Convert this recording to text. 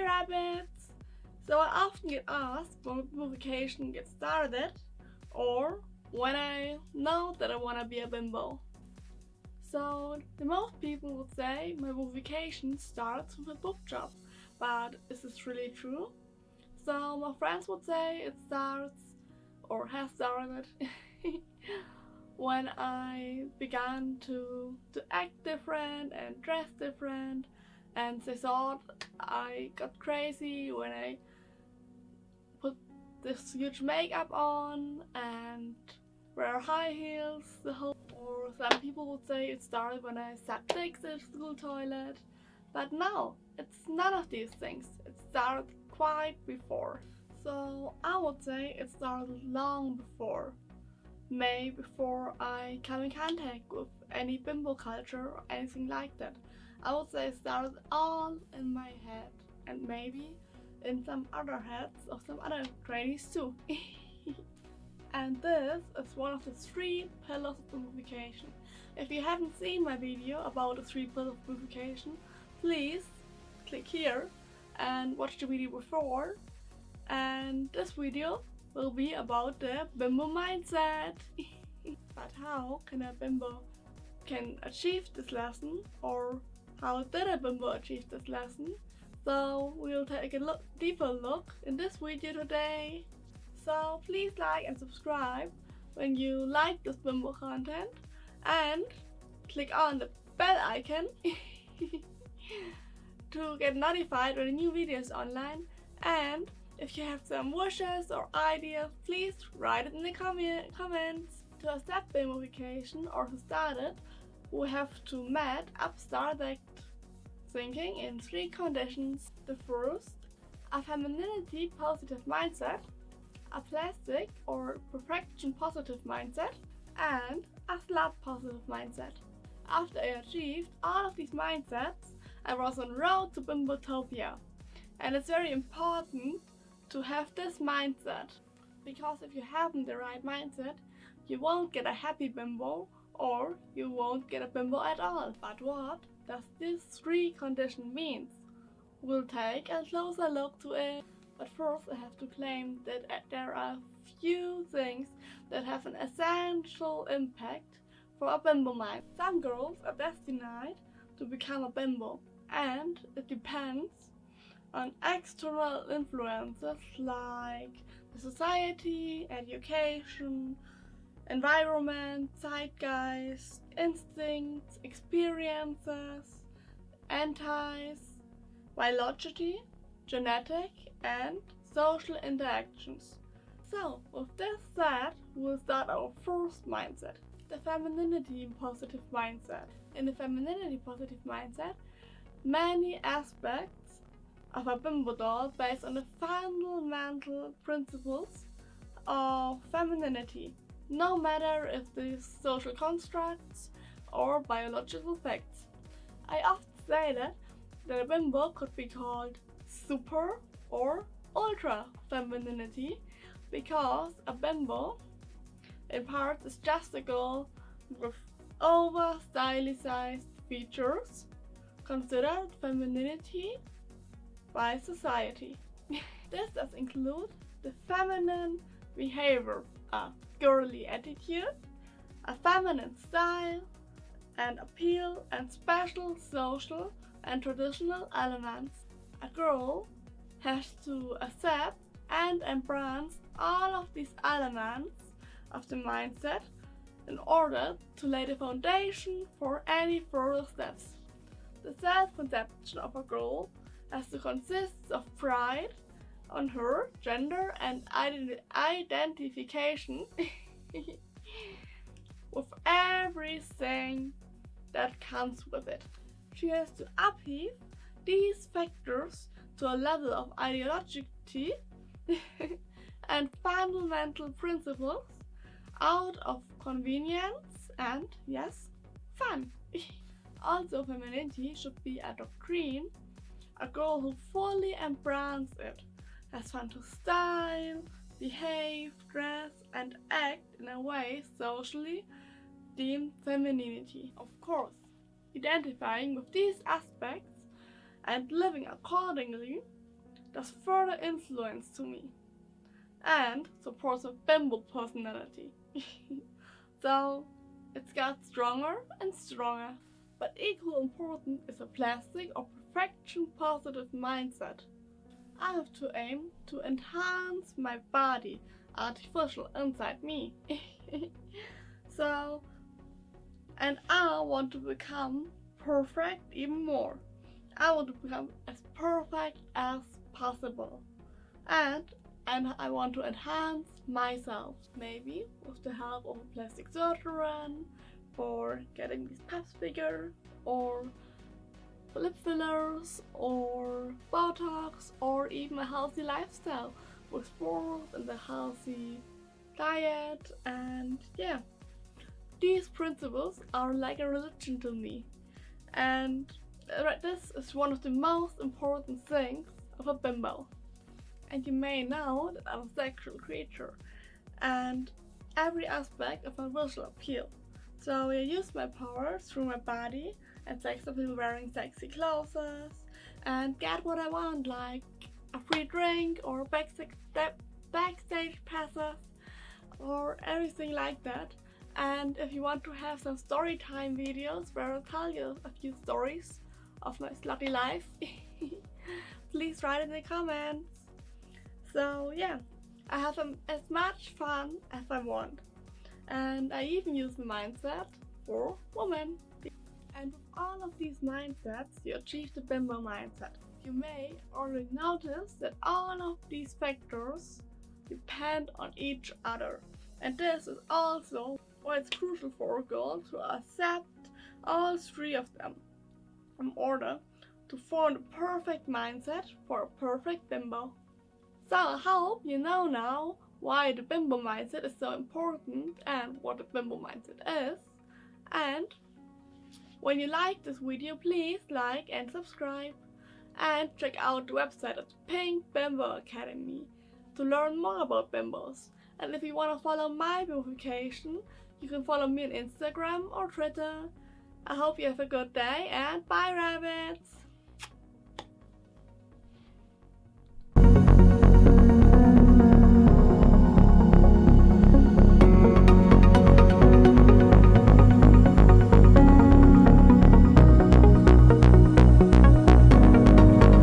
rabbits! So I often get asked when my vacation gets started or when I know that I want to be a bimbo. So the most people would say my vacation starts with a book job, but is this really true? So my friends would say it starts or has started when I began to act different and dress different, and they thought I got crazy when I put this huge makeup on and wear high heels the whole. Or some people would say it started when I sucked dicks in the school toilet, but no, it's none of these things. It started quite before. So I would say it started long before. Maybe before I came in contact with any bimbo culture or anything like that. I would say it started all in my head and maybe in some other heads of some other trainees too. And this is one of the 3 pillars of bimbofication. If you haven't seen my video about the 3 pillars of bimbofication, please click here and watch the video before. And this video will be about the bimbo mindset. But how can a bimbo achieve this lesson, or how did a bimbo achieve this lesson? So we'll take a deeper look in this video today. So please like and subscribe when you like this bimbo content, and click on the bell icon to get notified when a new video is online. And if you have some wishes or ideas, please write it in the comments. To accept bimbofication or to start it, we have to match abstract thinking in 3 conditions. The first, a femininity positive mindset, a plastic or perfection positive mindset, and a slut positive mindset. After I achieved all of these mindsets, I was on road to Bimbotopia. And it's very important to have this mindset, because if you haven't the right mindset, you won't get a happy bimbo, or you won't get a bimbo at all. But what does these 3 conditions mean? We'll take a closer look to it. But first I have to claim that there are few things that have an essential impact for a bimbo mind. Some girls are destined to become a bimbo, and it depends on external influences like the society, education, environment, zeitgeist, instincts, experiences, entities, biology, genetic and social interactions. So with this said, we'll start our first mindset, the femininity positive mindset. In the femininity positive mindset, many aspects of a bimbo doll based on the fundamental principles of femininity, no matter if these social constructs or biological facts. I often say that a bimbo could be called super or ultra femininity, because a bimbo in part is just a girl with over stylized features considered femininity by society. This does include the feminine behavior, a girly attitude, a feminine style, and appeal, and special social and traditional elements. A girl has to accept and embrace all of these elements of the mindset in order to lay the foundation for any further steps. The self-conception of a girl has to consist of pride on her gender and identification with everything that comes with it. She has to upheave these factors to a level of ideology and fundamental principles out of convenience and, yes, fun. Also, femininity should be a doctrine, a girl who fully embraces it, has fun to style, behave, dress, and act in a way socially deemed femininity. Of course, identifying with these aspects and living accordingly does further influence to me and supports a bimbo personality. So it's got stronger and stronger. But equally important is a plastic or perfection positive mindset. I have to aim to enhance my body, artificial inside me. So, and I want to become perfect even more. I want to become as perfect as possible. And I want to enhance myself, maybe with the help of a plastic surgeon, for getting this pap figure, or lip fillers, or Botox, or even a healthy lifestyle with sports and a healthy diet. And yeah, these principles are like a religion to me, and this is one of the most important things of a bimbo. And you may know that I'm a sexual creature, and every aspect of my visual appeal. So I use my power through my body and sex appeal, wearing sexy clothes and get what I want, like a free drink or backstage passes or everything like that. And if you want to have some story time videos where I'll tell you a few stories of my slutty life, please write in the comments. So yeah, I have as much fun as I want. And I even use the mindset for women. And with all of these mindsets, you achieve the bimbo mindset. You may already notice that all of these factors depend on each other. And this is also why it's crucial for a girl to accept all three of them in order to form the perfect mindset for a perfect bimbo. So I hope you know now why the bimbo mindset is so important and what the bimbo mindset is. And when you like this video, please like and subscribe, and check out the website at Pink Bimbo Academy to learn more about bimbos. And if you want to follow my bimbofication, you can follow me on Instagram or Twitter. I hope you have a good day, and bye rabbits!